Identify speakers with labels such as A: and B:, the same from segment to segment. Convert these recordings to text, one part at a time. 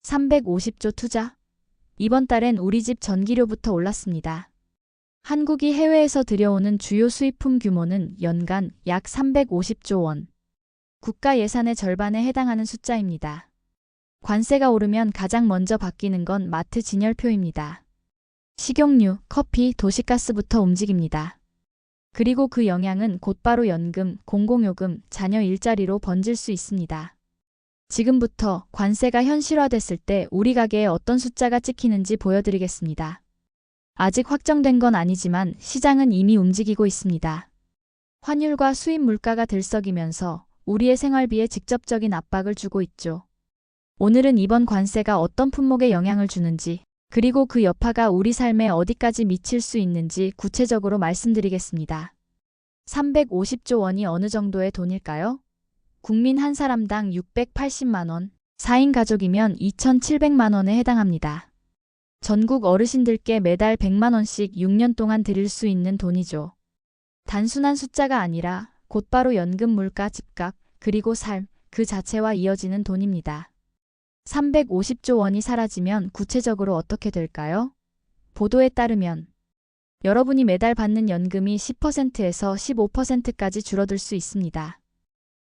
A: 350조 투자. 이번 달엔 우리 집 전기료부터 올랐습니다. 한국이 해외에서 들여오는 주요 수입품 규모는 연간 약 350조 원. 국가 예산의 절반에 해당하는 숫자입니다. 관세가 오르면 가장 먼저 바뀌는 건 마트 진열표입니다. 식용유, 커피, 도시가스부터 움직입니다. 그리고 그 영향은 곧바로 연금, 공공요금, 자녀 일자리로 번질 수 있습니다. 지금부터 관세가 현실화됐을 때 우리 가게에 어떤 숫자가 찍히는지 보여드리겠습니다. 아직 확정된 건 아니지만 시장은 이미 움직이고 있습니다. 환율과 수입 물가가 들썩이면서 우리의 생활비에 직접적인 압박을 주고 있죠. 오늘은 이번 관세가 어떤 품목에 영향을 주는지, 그리고 그 여파가 우리 삶에 어디까지 미칠 수 있는지 구체적으로 말씀드리겠습니다. 350조 원이 어느 정도의 돈일까요? 국민 한 사람당 680만 원, 4인 가족이면 2,700만 원에 해당합니다. 전국 어르신들께 매달 100만 원씩 6년 동안 드릴 수 있는 돈이죠. 단순한 숫자가 아니라 곧바로 연금, 물가, 집값, 그리고 삶, 그 자체와 이어지는 돈입니다. 350조 원이 사라지면 구체적으로 어떻게 될까요? 보도에 따르면 여러분이 매달 받는 연금이 10%에서 15%까지 줄어들 수 있습니다.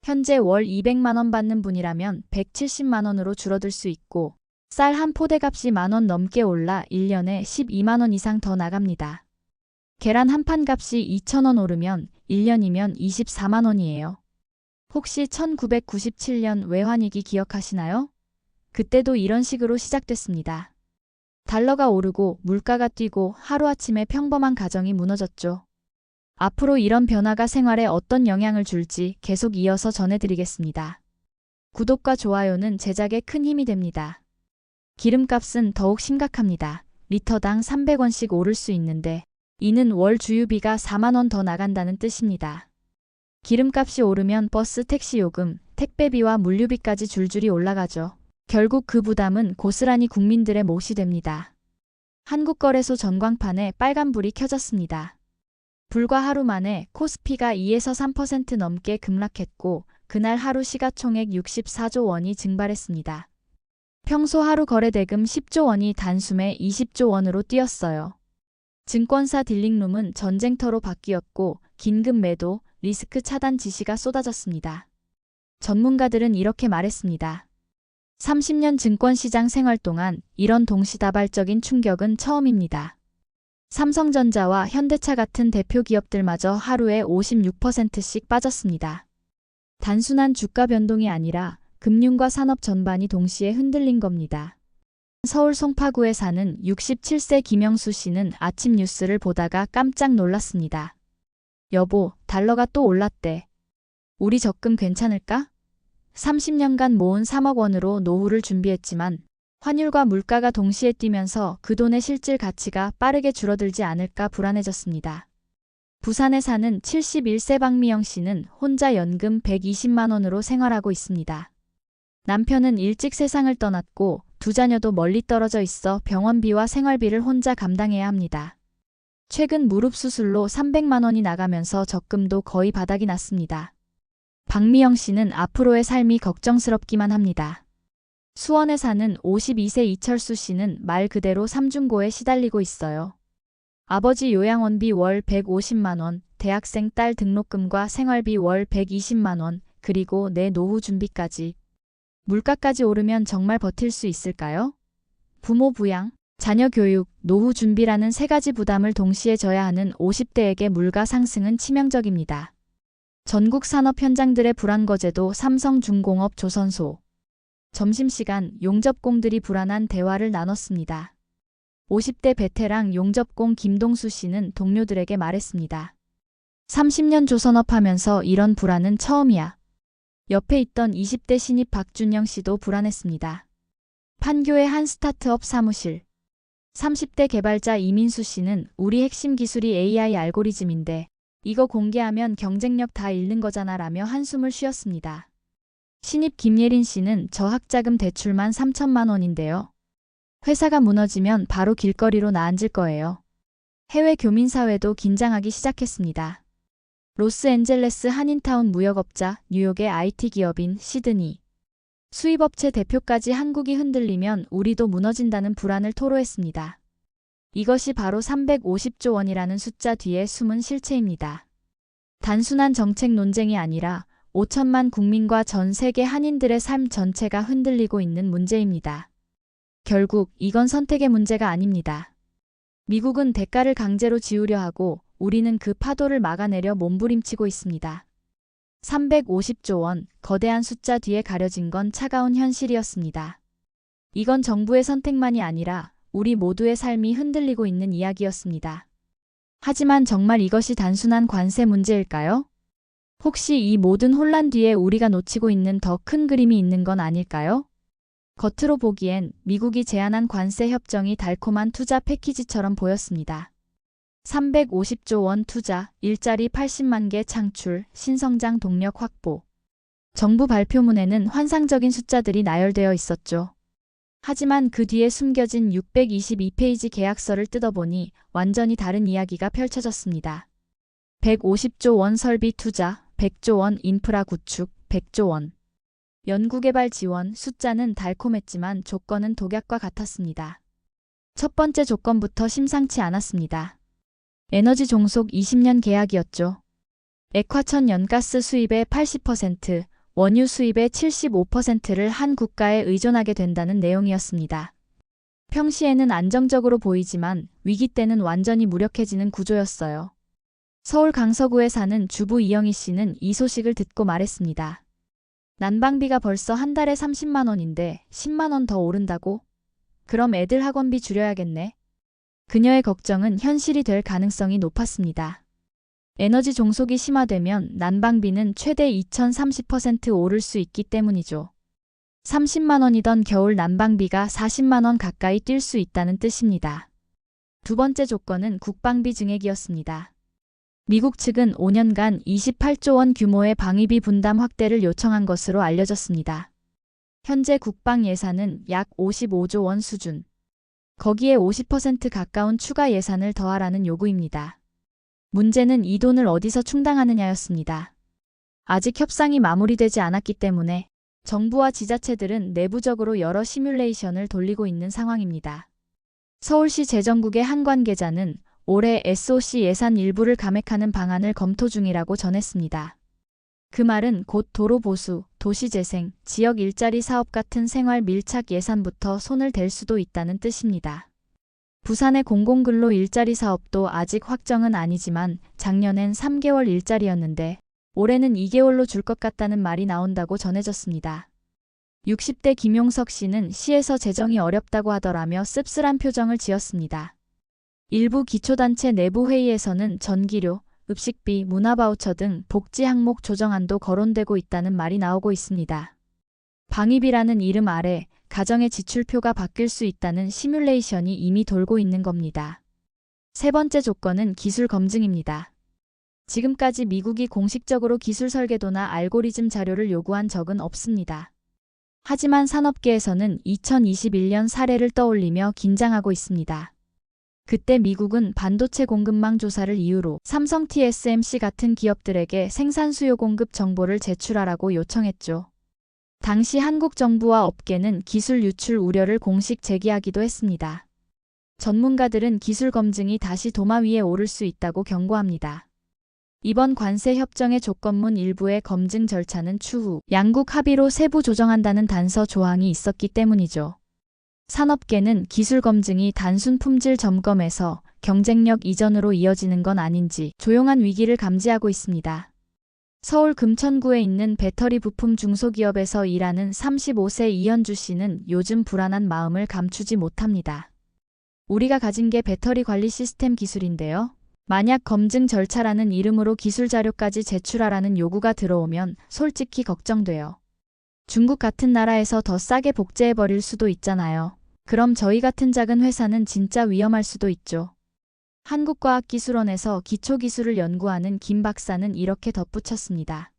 A: 현재 월 200만 원 받는 분이라면 170만 원으로 줄어들 수 있고, 쌀 한 포대값이 10,000원 넘게 올라 1년에 12만 원 이상 더 나갑니다. 계란 한 판 값이 2,000원 오르면 1년이면 24만 원이에요. 혹시 1997년 외환위기 기억하시나요? 그때도 이런 식으로 시작됐습니다. 달러가 오르고 물가가 뛰고 하루아침에 평범한 가정이 무너졌죠. 앞으로 이런 변화가 생활에 어떤 영향을 줄지 계속 이어서 전해드리겠습니다. 구독과 좋아요는 제작에 큰 힘이 됩니다. 기름값은 더욱 심각합니다. 리터당 300원씩 오를 수 있는데 이는 월 주유비가 4만 원 더 나간다는 뜻입니다. 기름값이 오르면 버스 택시 요금, 택배비와 물류비까지 줄줄이 올라가죠. 결국 그 부담은 고스란히 국민들의 몫이 됩니다. 한국거래소 전광판에 빨간불이 켜졌습니다. 불과 하루 만에 코스피가 2에서 3% 넘게 급락했고 그날 하루 시가총액 64조 원이 증발했습니다. 평소 하루 거래 대금 10조 원이 단숨에 20조 원으로 뛰었어요. 증권사 딜링룸은 전쟁터로 바뀌었고 긴급 매도, 리스크 차단 지시가 쏟아졌습니다. 전문가들은 이렇게 말했습니다. 30년 증권시장 생활 동안 이런 동시다발적인 충격은 처음입니다. 삼성전자와 현대차 같은 대표 기업들마저 하루에 56%씩 빠졌습니다. 단순한 주가 변동이 아니라 금융과 산업 전반이 동시에 흔들린 겁니다. 서울 송파구에 사는 67세 김영수 씨는 아침 뉴스를 보다가 깜짝 놀랐습니다. 여보, 달러가 또 올랐대. 우리 적금 괜찮을까? 30년간 모은 3억 원으로 노후를 준비했지만 환율과 물가가 동시에 뛰면서 그 돈의 실질 가치가 빠르게 줄어들지 않을까 불안해졌습니다. 부산에 사는 71세 박미영 씨는 혼자 연금 120만 원으로 생활하고 있습니다. 남편은 일찍 세상을 떠났고 두 자녀도 멀리 떨어져 있어 병원비와 생활비를 혼자 감당해야 합니다. 최근 무릎 수술로 300만 원이 나가면서 적금도 거의 바닥이 났습니다. 박미영 씨는 앞으로의 삶이 걱정스럽기만 합니다. 수원에 사는 52세 이철수 씨는 말 그대로 삼중고에 시달리고 있어요. 아버지 요양원비 월 150만 원, 대학생 딸 등록금과 생활비 월 120만 원, 그리고 내 노후 준비까지. 물가까지 오르면 정말 버틸 수 있을까요? 부모 부양, 자녀 교육, 노후 준비라는 세 가지 부담을 동시에 져야 하는 50대에게 물가 상승은 치명적입니다. 전국 산업 현장들의 불안거제도 삼성중공업 조선소. 점심시간 용접공들이 불안한 대화를 나눴습니다. 50대 베테랑 용접공 김동수 씨는 동료들에게 말했습니다. 30년 조선업 하면서 이런 불안은 처음이야. 옆에 있던 20대 신입 박준영 씨도 불안했습니다. 판교의 한 스타트업 사무실. 30대 개발자 이민수 씨는 우리 핵심 기술이 AI 알고리즘인데 이거 공개하면 경쟁력 다 잃는 거잖아 라며 한숨을 쉬었습니다. 신입 김예린 씨는 저 학자금 대출만 3천만 원인데요. 회사가 무너지면 바로 길거리로 나앉을 거예요. 해외 교민사회도 긴장하기 시작했습니다. 로스앤젤레스 한인타운 무역업자, 뉴욕의 IT 기업인 시드니 수입업체 대표까지 한국이 흔들리면 우리도 무너진다는 불안을 토로했습니다. 이것이 바로 350조 원이라는 숫자 뒤에 숨은 실체입니다. 단순한 정책 논쟁이 아니라 5천만 국민과 전 세계 한인들의 삶 전체가 흔들리고 있는 문제입니다. 결국 이건 선택의 문제가 아닙니다. 미국은 대가를 강제로 지우려 하고 우리는 그 파도를 막아내려 몸부림치고 있습니다. 350조 원, 거대한 숫자 뒤에 가려진 건 차가운 현실이었습니다. 이건 정부의 선택만이 아니라 우리 모두의 삶이 흔들리고 있는 이야기였습니다. 하지만 정말 이것이 단순한 관세 문제일까요? 혹시 이 모든 혼란 뒤에 우리가 놓치고 있는 더 큰 그림이 있는 건 아닐까요? 겉으로 보기엔 미국이 제안한 관세 협정이 달콤한 투자 패키지처럼 보였습니다. 350조 원 투자, 일자리 80만 개 창출, 신성장 동력 확보. 정부 발표문에는 환상적인 숫자들이 나열되어 있었죠. 하지만 그 뒤에 숨겨진 622페이지 계약서를 뜯어보니 완전히 다른 이야기가 펼쳐졌습니다. 150조 원 설비 투자, 100조 원 인프라 구축, 100조 원. 연구개발 지원, 숫자는 달콤했지만 조건은 독약과 같았습니다. 첫 번째 조건부터 심상치 않았습니다. 에너지 종속 20년 계약이었죠. 액화천 연가스 수입의 80%, 원유 수입의 75%를 한 국가에 의존하게 된다는 내용이었습니다. 평시에는 안정적으로 보이지만 위기 때는 완전히 무력해지는 구조였어요. 서울 강서구에 사는 주부 이영희 씨는 이 소식을 듣고 말했습니다. 난방비가 벌써 한 달에 30만 원인데 10만 원 더 오른다고? 그럼 애들 학원비 줄여야겠네. 그녀의 걱정은 현실이 될 가능성이 높았습니다. 에너지 종속이 심화되면 난방비는 최대 2030% 오를 수 있기 때문이죠. 30만 원이던 겨울 난방비가 40만 원 가까이 뛸 수 있다는 뜻입니다. 두 번째 조건은 국방비 증액이었습니다. 미국 측은 5년간 28조 원 규모의 방위비 분담 확대를 요청한 것으로 알려졌습니다. 현재 국방 예산은 약 55조 원 수준. 거기에 50% 가까운 추가 예산을 더하라는 요구입니다. 문제는 이 돈을 어디서 충당하느냐였습니다. 아직 협상이 마무리되지 않았기 때문에 정부와 지자체들은 내부적으로 여러 시뮬레이션을 돌리고 있는 상황입니다. 서울시 재정국의 한 관계자는 올해 SOC 예산 일부를 감액하는 방안을 검토 중이라고 전했습니다. 그 말은 곧 도로 보수, 도시재생, 지역 일자리 사업 같은 생활 밀착 예산부터 손을 댈 수도 있다는 뜻입니다. 부산의 공공근로 일자리 사업도 아직 확정은 아니지만 작년엔 3개월 일자리였는데 올해는 2개월로 줄 것 같다는 말이 나온다고 전해졌습니다. 60대 김용석 씨는 시에서 재정이 어렵다고 하더라며 씁쓸한 표정을 지었습니다. 일부 기초단체 내부 회의에서는 전기료, 읍식비, 문화바우처 등 복지 항목 조정안도 거론되고 있다는 말이 나오고 있습니다. 방위비라는 이름 아래 가정의 지출표가 바뀔 수 있다는 시뮬레이션이 이미 돌고 있는 겁니다. 세 번째 조건은 기술 검증입니다. 지금까지 미국이 공식적으로 기술 설계도나 알고리즘 자료를 요구한 적은 없습니다. 하지만 산업계에서는 2021년 사례를 떠올리며 긴장하고 있습니다. 그때 미국은 반도체 공급망 조사를 이유로 삼성 TSMC 같은 기업들에게 생산 수요 공급 정보를 제출하라고 요청했죠. 당시 한국 정부와 업계는 기술 유출 우려를 공식 제기하기도 했습니다. 전문가들은 기술 검증이 다시 도마 위에 오를 수 있다고 경고합니다. 이번 관세 협정의 조건문 일부의 검증 절차는 추후 양국 합의로 세부 조정한다는 단서 조항이 있었기 때문이죠. 산업계는 기술 검증이 단순 품질 점검에서 경쟁력 이전으로 이어지는 건 아닌지 조용한 위기를 감지하고 있습니다. 서울 금천구에 있는 배터리 부품 중소기업에서 일하는 35세 이현주 씨는 요즘 불안한 마음을 감추지 못합니다. 우리가 가진 게 배터리 관리 시스템 기술인데요. 만약 검증 절차라는 이름으로 기술 자료까지 제출하라는 요구가 들어오면 솔직히 걱정돼요. 중국 같은 나라에서 더 싸게 복제해버릴 수도 있잖아요. 그럼 저희 같은 작은 회사는 진짜 위험할 수도 있죠. 한국과학기술원에서 기초기술을 연구하는 김 박사는 이렇게 덧붙였습니다.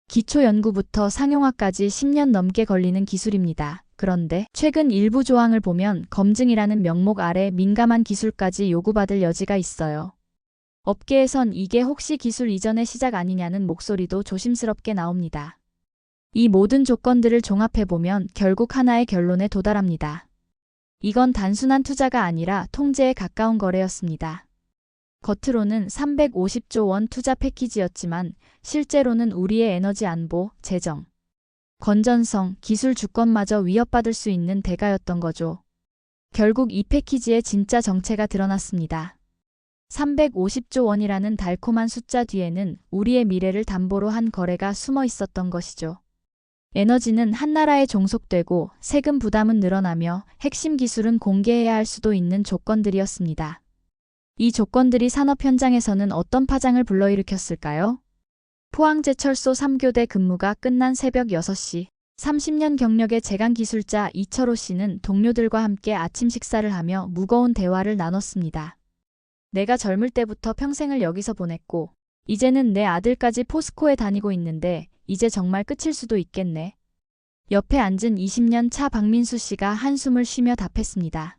A: 기초연구부터 상용화까지 10년 넘게 걸리는 기술입니다. 그런데 최근 일부 조항을 보면 검증이라는 명목 아래 민감한 기술까지 요구받을 여지가 있어요. 업계에선 이게 혹시 기술 이전의 시작 아니냐는 목소리도 조심스럽게 나옵니다. 이 모든 조건들을 종합해보면 결국 하나의 결론에 도달합니다. 이건 단순한 투자가 아니라 통제에 가까운 거래였습니다. 겉으로는 350조 원 투자 패키지였지만 실제로는 우리의 에너지 안보, 재정, 건전성, 기술 주권마저 위협받을 수 있는 대가였던 거죠. 결국 이 패키지의 진짜 정체가 드러났습니다. 350조 원이라는 달콤한 숫자 뒤에는 우리의 미래를 담보로 한 거래가 숨어 있었던 것이죠. 에너지는 한 나라에 종속되고 세금 부담은 늘어나며 핵심 기술은 공개해야 할 수도 있는 조건들이었습니다. 이 조건들이 산업 현장에서는 어떤 파장을 불러일으켰을까요? 포항제철소 3교대 근무가 끝난 새벽 6시, 30년 경력의 제강 기술자 이철호 씨는 동료들과 함께 아침 식사를 하며 무거운 대화를 나눴습니다. 내가 젊을 때부터 평생을 여기서 보냈고, 이제는 내 아들까지 포스코에 다니고 있는데 이제 정말 끝일 수도 있겠네. 옆에 앉은 20년 차 박민수 씨가 한숨을 쉬며 답했습니다.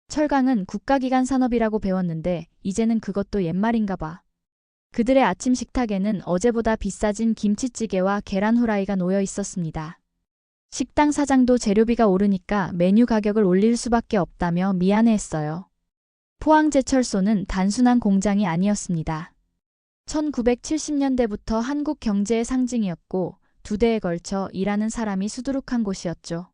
A: 철강은 국가기관 산업이라고 배웠는데 이제는 그것도 옛말인가 봐. 그들의 아침 식탁에는 어제보다 비싸진 김치찌개와 계란 후라이가 놓여 있었습니다. 식당 사장도 재료비가 오르니까 메뉴 가격을 올릴 수밖에 없다며 미안해했어요. 포항제철소는 단순한 공장이 아니었습니다. 1970년대부터 한국 경제의 상징이었고 2대에 걸쳐 일하는 사람이 수두룩한 곳이었죠.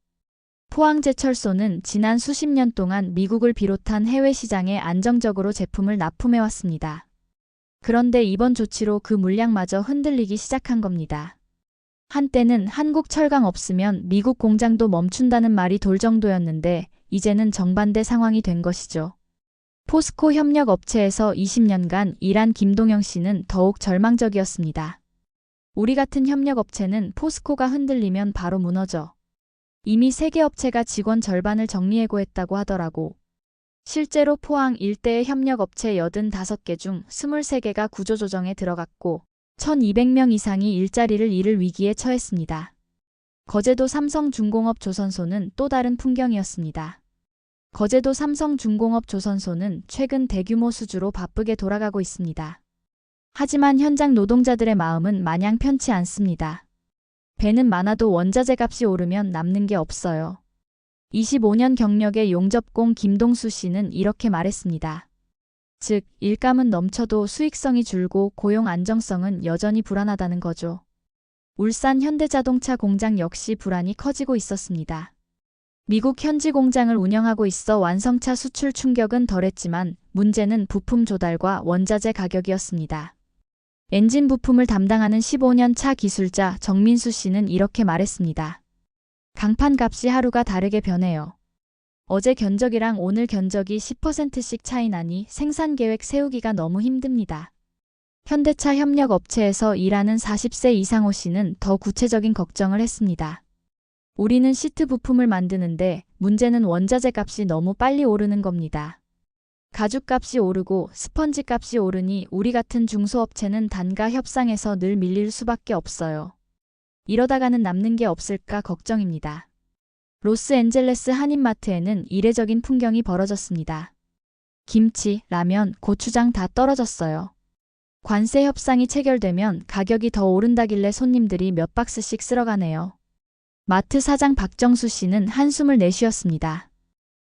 A: 포항제철소는 지난 수십 년 동안 미국을 비롯한 해외 시장에 안정적으로 제품을 납품해왔습니다. 그런데 이번 조치로 그 물량마저 흔들리기 시작한 겁니다. 한때는 한국 철강 없으면 미국 공장도 멈춘다는 말이 돌 정도였는데 이제는 정반대 상황이 된 것이죠. 포스코 협력업체에서 20년간 일한 김동영 씨는 더욱 절망적이었습니다. 우리 같은 협력업체는 포스코가 흔들리면 바로 무너져. 이미 세계업체가 직원 절반을 정리해고했다고 하더라고. 실제로 포항 일대의 협력업체 85개 중 23개가 구조조정에 들어갔고 1200명 이상이 일자리를 잃을 위기에 처했습니다. 거제도 삼성중공업 조선소는 또 다른 풍경이었습니다. 거제도 삼성중공업 조선소는 최근 대규모 수주로 바쁘게 돌아가고 있습니다. 하지만 현장 노동자들의 마음은 마냥 편치 않습니다. 배는 많아도 원자재 값이 오르면 남는 게 없어요. 25년 경력의 용접工김동수 씨는 이렇게 말했습니다. 즉, 일감은 넘쳐도 수익성이 줄고 고용 안정성은 여전히 불안하다는 거죠. 울산 현대자동차 공장 역시 불안이 커지고 있었습니다. 미국 현지 공장을 운영하고 있어 완성차 수출 충격은 덜했지만 문제는 부품 조달과 원자재 가격이었습니다. 엔진 부품을 담당하는 15년 차 기술자 정민수 씨는 이렇게 말했습니다. 강판 값이 하루가 다르게 변해요. 어제 견적이랑 오늘 견적이 10%씩 차이 나니 생산 계획 세우기가 너무 힘듭니다. 현대차 협력업체에서 일하는 40세 이상호 씨는 더 구체적인 걱정을 했습니다. 우리는 시트 부품을 만드는데 문제는 원자재 값이 너무 빨리 오르는 겁니다. 가죽 값이 오르고 스펀지 값이 오르니 우리 같은 중소업체는 단가 협상에서 늘 밀릴 수밖에 없어요. 이러다가는 남는 게 없을까 걱정입니다. 로스앤젤레스 한인마트에는 이례적인 풍경이 벌어졌습니다. 김치, 라면, 고추장 다 떨어졌어요. 관세 협상이 체결되면 가격이 더 오른다길래 손님들이 몇 박스씩 쓸어가네요. 마트 사장 박정수 씨는 한숨을 내쉬었습니다.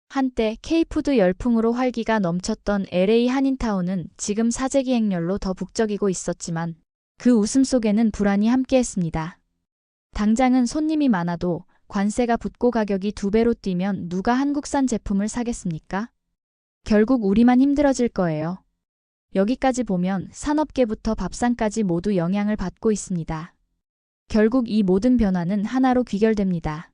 A: 한때 K푸드 열풍으로 활기가 넘쳤던 LA 한인타운은 지금 사재기 행렬로 더 북적이고 있었지만 그 웃음 속에는 불안이 함께했습니다. 당장은 손님이 많아도 관세가 붙고 가격이 2배로 뛰면 누가 한국산 제품을 사겠습니까? 결국 우리만 힘들어질 거예요. 여기까지 보면 산업계부터 밥상까지 모두 영향을 받고 있습니다. 결국 이 모든 변화는 하나로 귀결됩니다.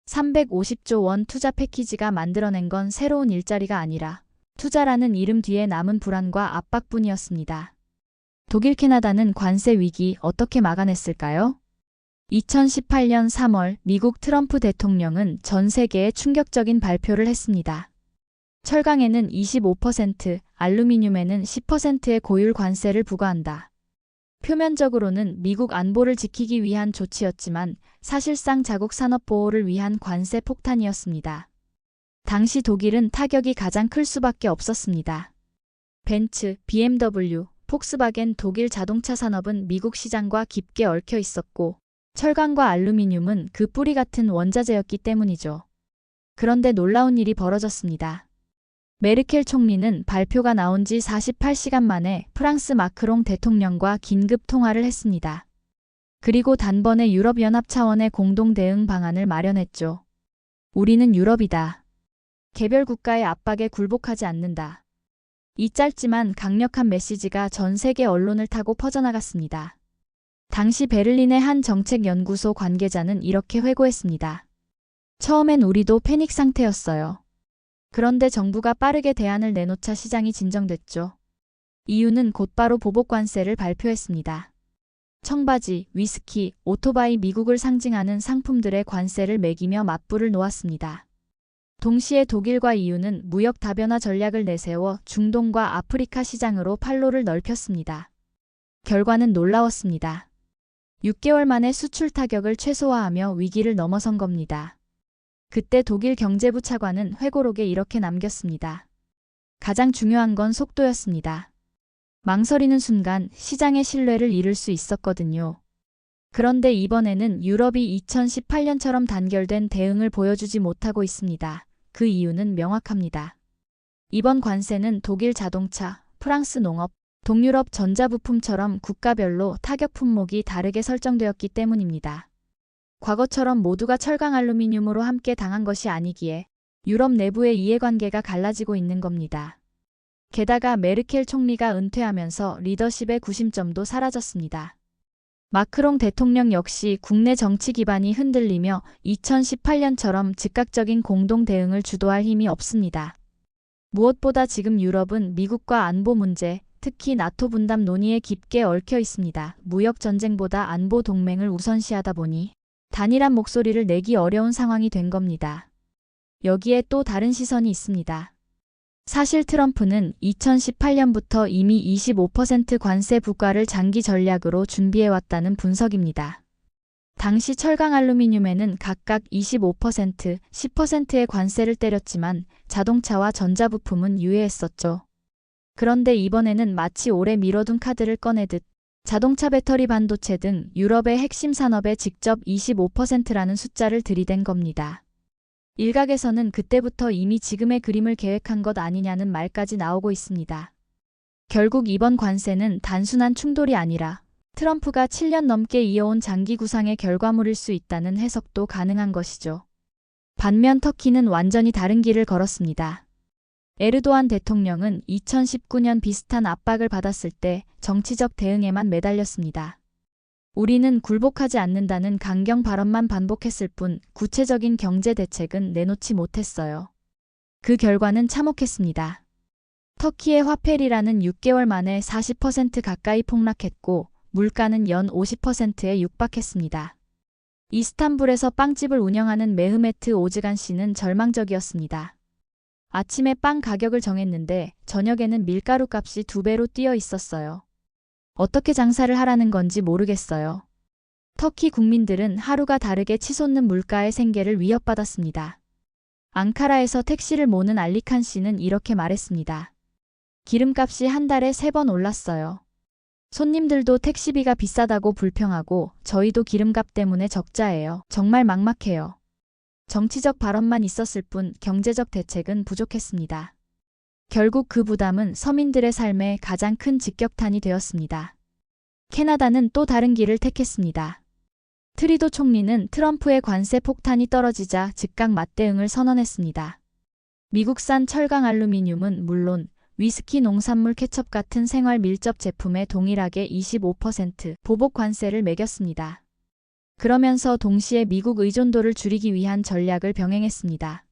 A: 350조 원 투자 패키지가 만들어낸 건 새로운 일자리가 아니라 투자라는 이름 뒤에 남은 불안과 압박뿐이었습니다. 독일 캐나다는 관세 위기 어떻게 막아냈을까요? 2018년 3월 미국 트럼프 대통령은 전 세계에 충격적인 발표를 했습니다. 철강에는 25%, 알루미늄에는 10%의 고율 관세를 부과한다. 표면적으로는 미국 안보를 지키기 위한 조치였지만 사실상 자국 산업 보호를 위한 관세 폭탄이었습니다. 당시 독일은 타격이 가장 클 수밖에 없었습니다. 벤츠, BMW, 폭스바겐 독일 자동차 산업은 미국 시장과 깊게 얽혀 있었고 철강과 알루미늄은 그 뿌리 같은 원자재였기 때문이죠. 그런데 놀라운 일이 벌어졌습니다. 메르켈 총리는 발표가 나온 지 48시간 만에 프랑스 마크롱 대통령과 긴급 통화를 했습니다. 그리고 단번에 유럽연합 차원의 공동 대응 방안을 마련했죠. 우리는 유럽이다. 개별 국가의 압박에 굴복하지 않는다. 이 짧지만 강력한 메시지가 전 세계 언론을 타고 퍼져나갔습니다. 당시 베를린의 한 정책연구소 관계자는 이렇게 회고했습니다. 처음엔 우리도 패닉 상태였어요. 그런데 정부가 빠르게 대안을 내놓자 시장이 진정됐죠. 이유는 곧바로 보복관세를 발표했습니다. 청바지, 위스키, 오토바이 미국을 상징하는 상품들의 관세를 매기며 맞불을 놓았습니다. 동시에 독일과 EU는 무역 다변화 전략을 내세워 중동과 아프리카 시장으로 판로를 넓혔습니다. 결과는 놀라웠습니다. 6개월 만에 수출 타격을 최소화하며 위기를 넘어선 겁니다. 그때 독일 경제부 차관은 회고록에 이렇게 남겼습니다. 가장 중요한 건 속도였습니다. 망설이는 순간 시장의 신뢰를 잃을 수 있었거든요. 그런데 이번에는 유럽이 2018년처럼 단결된 대응을 보여주지 못하고 있습니다. 그 이유는 명확합니다. 이번 관세는 독일 자동차, 프랑스 농업, 동유럽 전자부품처럼 국가별로 타격 품목이 다르게 설정되었기 때문입니다. 과거처럼 모두가 철강 알루미늄으로 함께 당한 것이 아니기에 유럽 내부의 이해관계가 갈라지고 있는 겁니다. 게다가 메르켈 총리가 은퇴하면서 리더십의 구심점도 사라졌습니다. 마크롱 대통령 역시 국내 정치 기반이 흔들리며 2018년처럼 즉각적인 공동 대응을 주도할 힘이 없습니다. 무엇보다 지금 유럽은 미국과 안보 문제, 특히 나토 분담 논의에 깊게 얽혀 있습니다. 무역 전쟁보다 안보 동맹을 우선시하다 보니 단일한 목소리를 내기 어려운 상황이 된 겁니다. 여기에 또 다른 시선이 있습니다. 사실 트럼프는 2018년부터 이미 25% 관세 부과를 장기 전략으로 준비해왔다는 분석입니다. 당시 철강 알루미늄에는 각각 25%, 10%의 관세를 때렸지만 자동차와 전자부품은 유예했었죠. 그런데 이번에는 마치 오래 미뤄둔 카드를 꺼내듯 자동차 배터리 반도체 등 유럽의 핵심 산업에 직접 25%라는 숫자를 들이댄 겁니다. 일각에서는 그때부터 이미 지금의 그림을 계획한 것 아니냐는 말까지 나오고 있습니다. 결국 이번 관세는 단순한 충돌이 아니라 트럼프가 7년 넘게 이어온 장기 구상의 결과물일 수 있다는 해석도 가능한 것이죠. 반면 터키는 완전히 다른 길을 걸었습니다. 에르도안 대통령은 2019년 비슷한 압박을 받았을 때 정치적 대응에만 매달렸습니다. 우리는 굴복하지 않는다는 강경 발언만 반복했을 뿐 구체적인 경제 대책은 내놓지 못했어요. 그 결과는 참혹했습니다. 터키의 화폐리라는 6개월 만에 40% 가까이 폭락했고 물가는 연 50%에 육박했습니다. 이스탄불에서 빵집을 운영하는 메흐메트 오즈간 씨는 절망적이었습니다. 아침에 빵 가격을 정했는데 저녁에는 밀가루 값이 2배로 뛰어 있었어요. 어떻게 장사를 하라는 건지 모르겠어요. 터키 국민들은 하루가 다르게 치솟는 물가의 생계를 위협받았습니다. 앙카라에서 택시를 모는 알리칸 씨는 이렇게 말했습니다. 기름값이 한 달에 3번 올랐어요. 손님들도 택시비가 비싸다고 불평하고 저희도 기름값 때문에 적자예요. 정말 막막해요. 정치적 발언만 있었을 뿐 경제적 대책은 부족했습니다. 결국 그 부담은 서민들의 삶에 가장 큰 직격탄이 되었습니다. 캐나다는 또 다른 길을 택했습니다. 트리도 총리는 트럼프의 관세 폭탄이 떨어지자 즉각 맞대응을 선언했습니다. 미국산 철강 알루미늄은 물론 위스키, 농산물, 케첩 같은 생활 밀접 제품에 동일하게 25% 보복 관세를 매겼습니다. 그러면서 동시에 미국 의존도를 줄이기 위한 전략을 병행했습니다.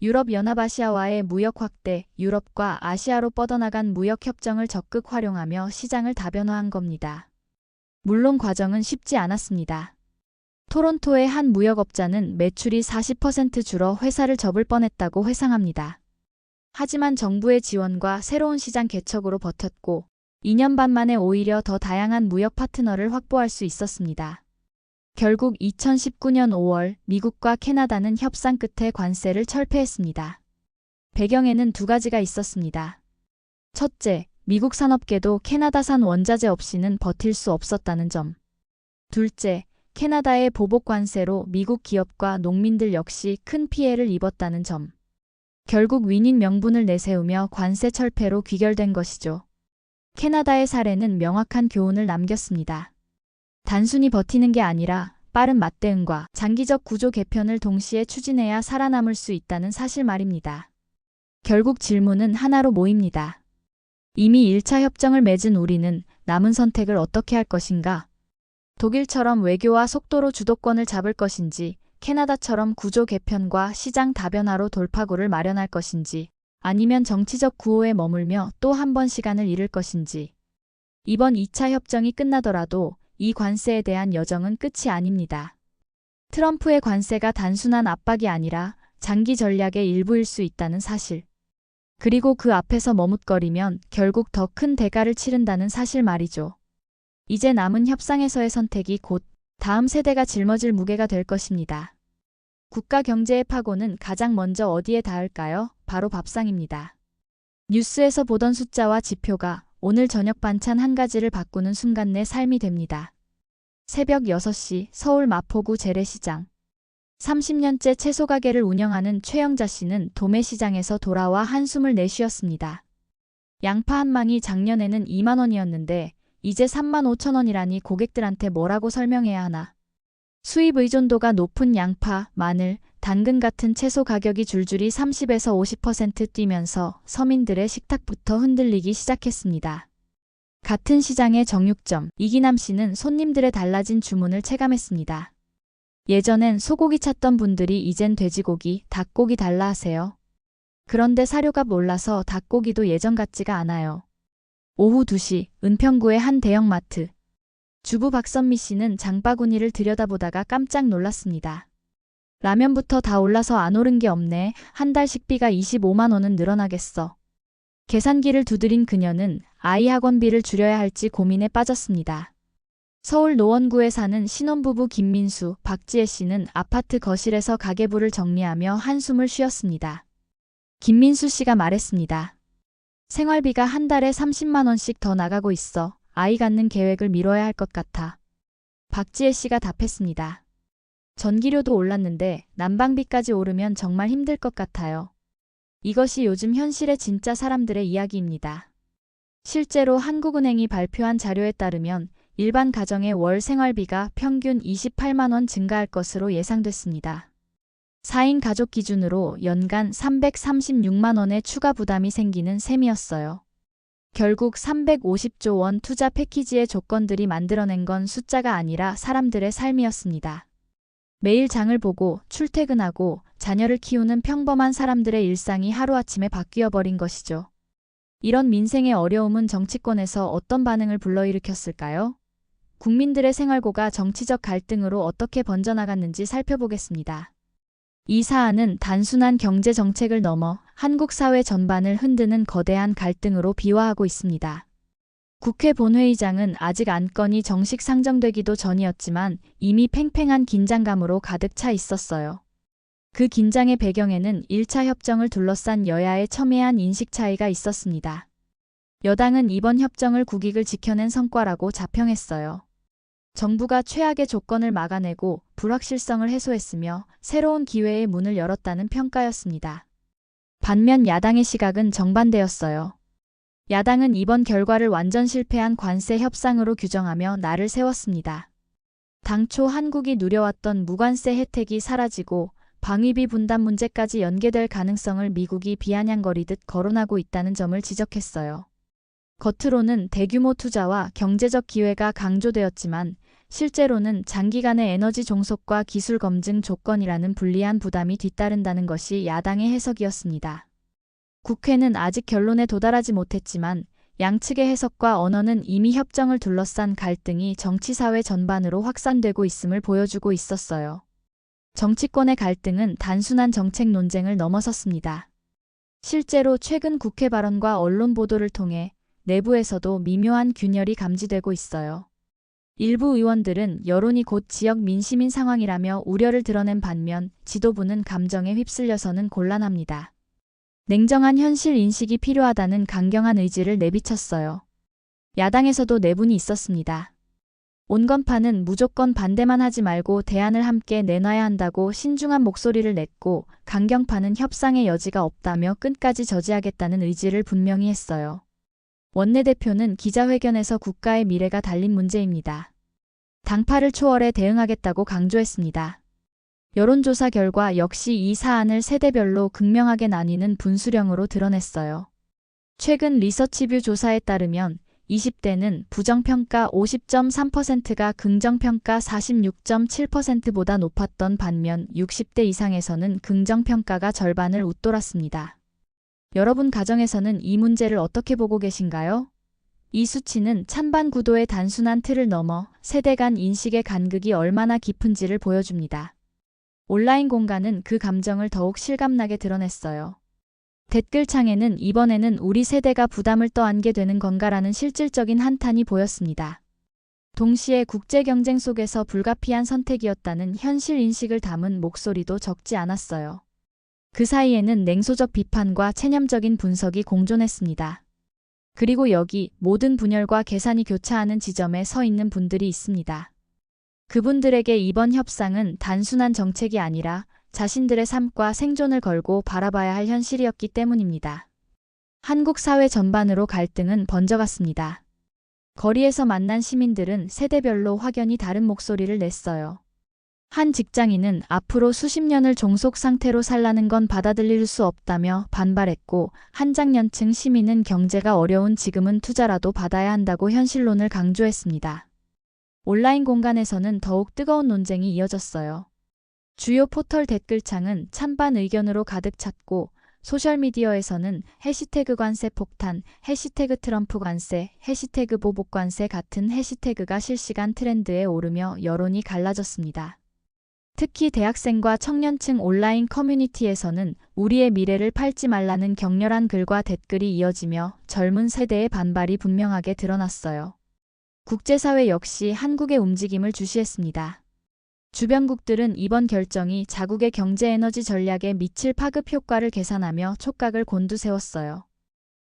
A: 유럽연합아시아와의 무역 확대, 유럽과 아시아로 뻗어나간 무역 협정을 적극 활용하며 시장을 다변화한 겁니다. 물론 과정은 쉽지 않았습니다. 토론토의 한 무역업자는 매출이 40% 줄어 회사를 접을 뻔했다고 회상합니다. 하지만 정부의 지원과 새로운 시장 개척으로 버텼고 2년 반 만에 오히려 더 다양한 무역 파트너를 확보할 수 있었습니다. 결국 2019년 5월 미국과 캐나다는 협상 끝에 관세를 철폐했습니다. 배경에는 2가지가 있었습니다. 첫째, 미국 산업계도 캐나다산 원자재 없이는 버틸 수 없었다는 점. 둘째, 캐나다의 보복 관세로 미국 기업과 농민들 역시 큰 피해를 입었다는 점. 결국 윈윈 명분을 내세우며 관세 철폐로 귀결된 것이죠. 캐나다의 사례는 명확한 교훈을 남겼습니다. 단순히 버티는 게 아니라 빠른 맞대응과 장기적 구조 개편을 동시에 추진해야 살아남을 수 있다는 사실 말입니다. 결국 질문은 하나로 모입니다. 이미 1차 협정을 맺은 우리는 남은 선택을 어떻게 할 것인가? 독일처럼 외교와 속도로 주도권을 잡을 것인지, 캐나다처럼 구조 개편과 시장 다변화로 돌파구를 마련할 것인지, 아니면 정치적 구호에 머물며 또 한 번 시간을 잃을 것인지. 이번 2차 협정이 끝나더라도 이 관세에 대한 여정은 끝이 아닙니다. 트럼프의 관세가 단순한 압박이 아니라 장기 전략의 일부일 수 있다는 사실. 그리고 그 앞에서 머뭇거리면 결국 더 큰 대가를 치른다는 사실 말이죠. 이제 남은 협상에서의 선택이 곧 다음 세대가 짊어질 무게가 될 것입니다. 국가 경제의 파고는 가장 먼저 어디에 닿을까요? 바로 밥상입니다. 뉴스에서 보던 숫자와 지표가 오늘 저녁 반찬 한 가지를 바꾸는 순간 내 삶이 됩니다. 새벽 6시 서울 마포구 재래시장. 30년째 채소 가게를 운영하는 최영자 씨는 도매시장에서 돌아와 한숨을 내쉬었습니다. 양파 한 망이 작년에는 2만 원이었는데 이제 3만 5천 원이라니 고객들한테 뭐라고 설명해야 하나. 수입 의존도가 높은 양파, 마늘, 당근 같은 채소 가격이 줄줄이 30에서 50% 뛰면서 서민들의 식탁부터 흔들리기 시작했습니다. 같은 시장의 정육점, 이기남 씨는 손님들의 달라진 주문을 체감했습니다. 예전엔 소고기 찾던 분들이 이젠 돼지고기, 닭고기 달라 하세요. 그런데 사료가 올라서 닭고기도 예전 같지가 않아요. 오후 2시 은평구의 한 대형마트. 주부 박선미 씨는 장바구니를 들여다보다가 깜짝 놀랐습니다. 라면부터 다 올라서 안 오른 게 없네. 한 달 식비가 25만 원은 늘어나겠어. 계산기를 두드린 그녀는 아이 학원비를 줄여야 할지 고민에 빠졌습니다. 서울 노원구에 사는 신혼부부 김민수, 박지혜 씨는 아파트 거실에서 가계부를 정리하며 한숨을 쉬었습니다. 김민수 씨가 말했습니다. 생활비가 한 달에 30만 원씩 더 나가고 있어. 아이 갖는 계획을 미뤄야 할 것 같아. 박지혜 씨가 답했습니다. 전기료도 올랐는데 난방비까지 오르면 정말 힘들 것 같아요. 이것이 요즘 현실의 진짜 사람들의 이야기입니다. 실제로 한국은행이 발표한 자료에 따르면 일반 가정의 월 생활비가 평균 28만 원 증가할 것으로 예상됐습니다. 4인 가족 기준으로 연간 336만 원의 추가 부담이 생기는 셈이었어요. 결국 350조 원 투자 패키지의 조건들이 만들어낸 건 숫자가 아니라 사람들의 삶이었습니다. 매일 장을 보고 출퇴근하고 자녀를 키우는 평범한 사람들의 일상이 하루아침에 바뀌어버린 것이죠. 이런 민생의 어려움은 정치권에서 어떤 반응을 불러일으켰을까요? 국민들의 생활고가 정치적 갈등으로 어떻게 번져나갔는지 살펴보겠습니다. 이 사안은 단순한 경제 정책을 넘어 한국 사회 전반을 흔드는 거대한 갈등으로 비화하고 있습니다. 국회 본회의장은 아직 안건이 정식 상정되기도 전이었지만 이미 팽팽한 긴장감으로 가득 차 있었어요. 그 긴장의 배경에는 1차 협정을 둘러싼 여야의 첨예한 인식 차이가 있었습니다. 여당은 이번 협정을 국익을 지켜낸 성과라고 자평했어요. 정부가 최악의 조건을 막아내고 불확실성을 해소했으며 새로운 기회의 문을 열었다는 평가였습니다. 반면 야당의 시각은 정반대였어요. 야당은 이번 결과를 완전 실패한 관세 협상으로 규정하며 날을 세웠습니다. 당초 한국이 누려왔던 무관세 혜택이 사라지고 방위비 분담 문제까지 연계될 가능성을 미국이 비아냥거리듯 거론하고 있다는 점을 지적했어요. 겉으로는 대규모 투자와 경제적 기회가 강조되었지만 실제로는 장기간의 에너지 종속과 기술 검증 조건이라는 불리한 부담이 뒤따른다는 것이 야당의 해석이었습니다. 국회는 아직 결론에 도달하지 못했지만 양측의 해석과 언어는 이미 협정을 둘러싼 갈등이 정치사회 전반으로 확산되고 있음을 보여주고 있었어요. 정치권의 갈등은 단순한 정책 논쟁을 넘어섰습니다. 실제로 최근 국회 발언과 언론 보도를 통해 내부에서도 미묘한 균열이 감지되고 있어요. 일부 의원들은 여론이 곧 지역 민심인 상황이라며 우려를 드러낸 반면 지도부는 감정에 휩쓸려서는 곤란합니다. 냉정한 현실 인식이 필요하다는 강경한 의지를 내비쳤어요. 야당에서도 내분이 있었습니다. 온건파는 무조건 반대만 하지 말고 대안을 함께 내놔야 한다고 신중한 목소리를 냈고, 강경파는 협상의 여지가 없다며 끝까지 저지하겠다는 의지를 분명히 했어요. 원내대표는 기자회견에서 국가의 미래가 달린 문제입니다. 당파를 초월해 대응하겠다고 강조했습니다. 여론조사 결과 역시 이 사안을 세대별로 극명하게 나뉘는 분수령으로 드러냈어요. 최근 리서치뷰 조사에 따르면 20대는 부정평가 50.3%가 긍정평가 46.7%보다 높았던 반면 60대 이상에서는 긍정평가가 절반을 웃돌았습니다. 여러분 가정에서는 이 문제를 어떻게 보고 계신가요? 이 수치는 찬반 구도의 단순한 틀을 넘어 세대 간 인식의 간극이 얼마나 깊은지를 보여줍니다. 온라인 공간은 그 감정을 더욱 실감나게 드러냈어요. 댓글창에는 이번에는 우리 세대가 부담을 떠안게 되는 건가라는 실질적인 한탄이 보였습니다. 동시에 국제 경쟁 속에서 불가피한 선택이었다는 현실 인식을 담은 목소리도 적지 않았어요. 그 사이에는 냉소적 비판과 체념적인 분석이 공존했습니다. 그리고 여기 모든 분열과 계산이 교차하는 지점에 서 있는 분들이 있습니다. 그분들에게 이번 협상은 단순한 정책이 아니라 자신들의 삶과 생존을 걸고 바라봐야 할 현실이었기 때문입니다. 한국 사회 전반으로 갈등은 번져갔습니다. 거리에서 만난 시민들은 세대별로 확연히 다른 목소리를 냈어요. 한 직장인은 앞으로 수십 년을 종속 상태로 살라는 건 받아들일 수 없다며 반발했고, 한 장년층 시민은 경제가 어려운 지금은 투자라도 받아야 한다고 현실론을 강조했습니다. 온라인 공간에서는 더욱 뜨거운 논쟁이 이어졌어요. 주요 포털 댓글창은 찬반 의견으로 가득 찼고, 소셜미디어에서는 해시태그 관세 폭탄, 해시태그 트럼프 관세, 해시태그 보복 관세 같은 해시태그가 실시간 트렌드에 오르며 여론이 갈라졌습니다. 특히 대학생과 청년층 온라인 커뮤니티에서는 우리의 미래를 팔지 말라는 격렬한 글과 댓글이 이어지며 젊은 세대의 반발이 분명하게 드러났어요. 국제사회 역시 한국의 움직임을 주시했습니다. 주변국들은 이번 결정이 자국의 경제에너지 전략에 미칠 파급 효과를 계산하며 촉각을 곤두세웠어요.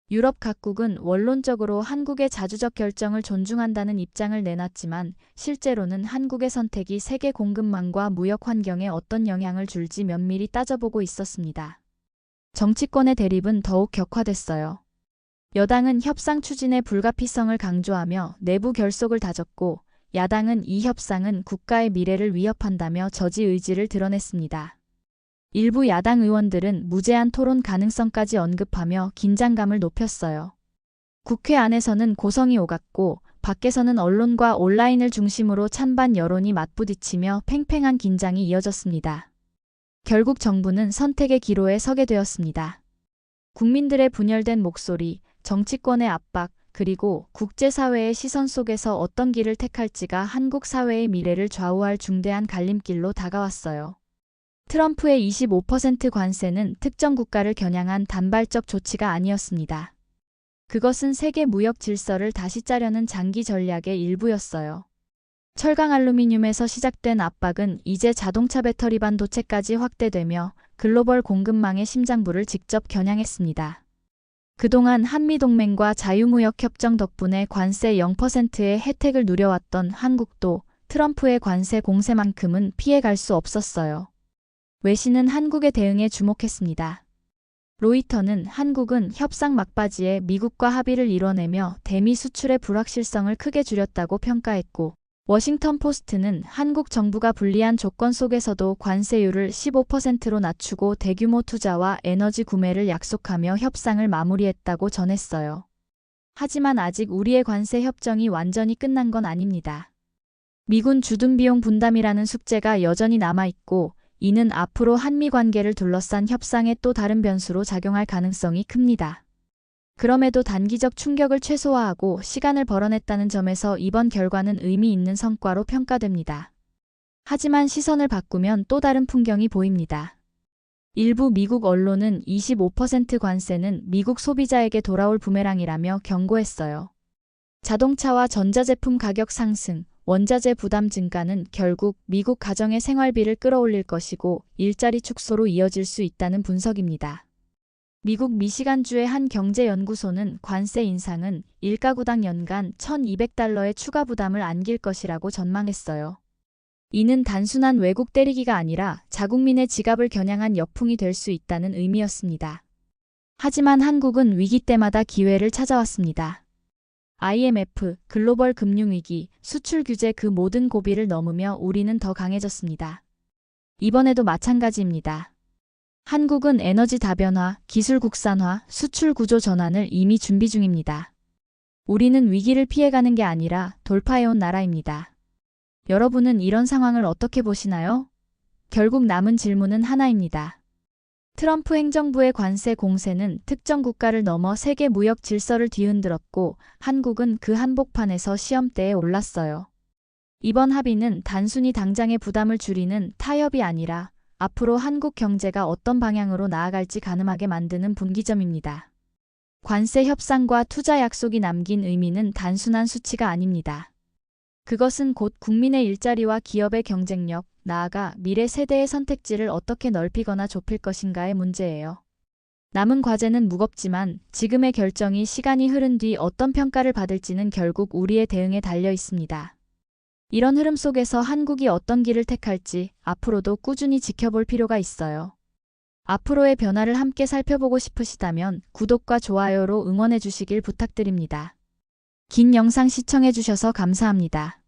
A: 유럽 각국은 원론적으로 한국의 자주적 결정을 존중한다는 입장을 내놨지만 실제로는 한국의 선택이 세계 공급망과 무역 환경에 어떤 영향을 줄지 면밀히 따져보고 있었습니다. 정치권의 대립은 더욱 격화됐어요. 여당은 협상 추진의 불가피성을 강조하며 내부 결속을 다졌고, 야당은 이 협상은 국가의 미래를 위협한다며 저지 의지를 드러냈습니다. 일부 야당 의원들은 무제한 토론 가능성까지 언급하며 긴장감을 높였어요. 국회 안에서는 고성이 오갔고, 밖에서는 언론과 온라인을 중심으로 찬반 여론이 맞부딪히며 팽팽한 긴장이 이어졌습니다. 결국 정부는 선택의 기로에 서게 되었습니다. 국민들의 분열된 목소리, 정치권의 압박, 그리고 국제사회의 시선 속에서 어떤 길을 택할지가 한국 사회의 미래를 좌우할 중대한 갈림길로 다가왔어요. 트럼프의 25% 관세는 특정 국가를 겨냥한 단발적 조치가 아니었습니다. 그것은 세계 무역 질서를 다시 짜려는 장기 전략의 일부였어요. 철강 알루미늄에서 시작된 압박은 이제 자동차 배터리 반도체까지 확대되며 글로벌 공급망의 심장부를 직접 겨냥했습니다. 그동안 한미동맹과 자유무역협정 덕분에 관세 0%의 혜택을 누려왔던 한국도 트럼프의 관세 공세만큼은 피해갈 수 없었어요. 외신은 한국의 대응에 주목했습니다. 로이터는 한국은 협상 막바지에 미국과 합의를 이뤄내며 대미 수출의 불확실성을 크게 줄였다고 평가했고, 워싱턴 포스트는 한국 정부가 불리한 조건 속에서도 관세율을 15%로 낮추고 대규모 투자와 에너지 구매를 약속하며 협상을 마무리했다고 전했어요. 하지만 아직 우리의 관세 협정이 완전히 끝난 건 아닙니다. 미군 주둔 비용 분담이라는 숙제가 여전히 남아있고, 이는 앞으로 한미 관계를 둘러싼 협상의 또 다른 변수로 작용할 가능성이 큽니다. 그럼에도 단기적 충격을 최소화하고 시간을 벌어냈다는 점에서 이번 결과는 의미 있는 성과로 평가됩니다. 하지만 시선을 바꾸면 또 다른 풍경이 보입니다. 일부 미국 언론은 25% 관세는 미국 소비자에게 돌아올 부메랑이라며 경고했어요. 자동차와 전자제품 가격 상승, 원자재 부담 증가는 결국 미국 가정의 생활비를 끌어올릴 것이고 일자리 축소로 이어질 수 있다는 분석입니다. 미국 미시간주의 한 경제연구소는 관세 인상은 일가구당 연간 1,200달러의 추가 부담을 안길 것이라고 전망했어요. 이는 단순한 외국 때리기가 아니라 자국민의 지갑을 겨냥한 역풍이 될 수 있다는 의미였습니다. 하지만 한국은 위기 때마다 기회를 찾아왔습니다. IMF, 글로벌 금융위기, 수출 규제 그 모든 고비를 넘으며 우리는 더 강해졌습니다. 이번에도 마찬가지입니다. 한국은 에너지 다변화, 기술 국산화, 수출 구조 전환을 이미 준비 중입니다. 우리는 위기를 피해가는 게 아니라 돌파해온 나라입니다. 여러분은 이런 상황을 어떻게 보시나요? 결국 남은 질문은 하나입니다. 트럼프 행정부의 관세 공세는 특정 국가를 넘어 세계 무역 질서를 뒤흔들었고 한국은 그 한복판에서 시험대에 올랐어요. 이번 합의는 단순히 당장의 부담을 줄이는 타협이 아니라 앞으로 한국 경제가 어떤 방향으로 나아갈지 가늠하게 만드는 분기점입니다. 관세 협상과 투자 약속이 남긴 의미는 단순한 수치가 아닙니다. 그것은 곧 국민의 일자리와 기업의 경쟁력, 나아가 미래 세대의 선택지를 어떻게 넓히거나 좁힐 것인가의 문제예요. 남은 과제는 무겁지만 지금의 결정이 시간이 흐른 뒤 어떤 평가를 받을지는 결국 우리의 대응에 달려 있습니다. 이런 흐름 속에서 한국이 어떤 길을 택할지 앞으로도 꾸준히 지켜볼 필요가 있어요. 앞으로의 변화를 함께 살펴보고 싶으시다면 구독과 좋아요로 응원해 주시길 부탁드립니다. 긴 영상 시청해 주셔서 감사합니다.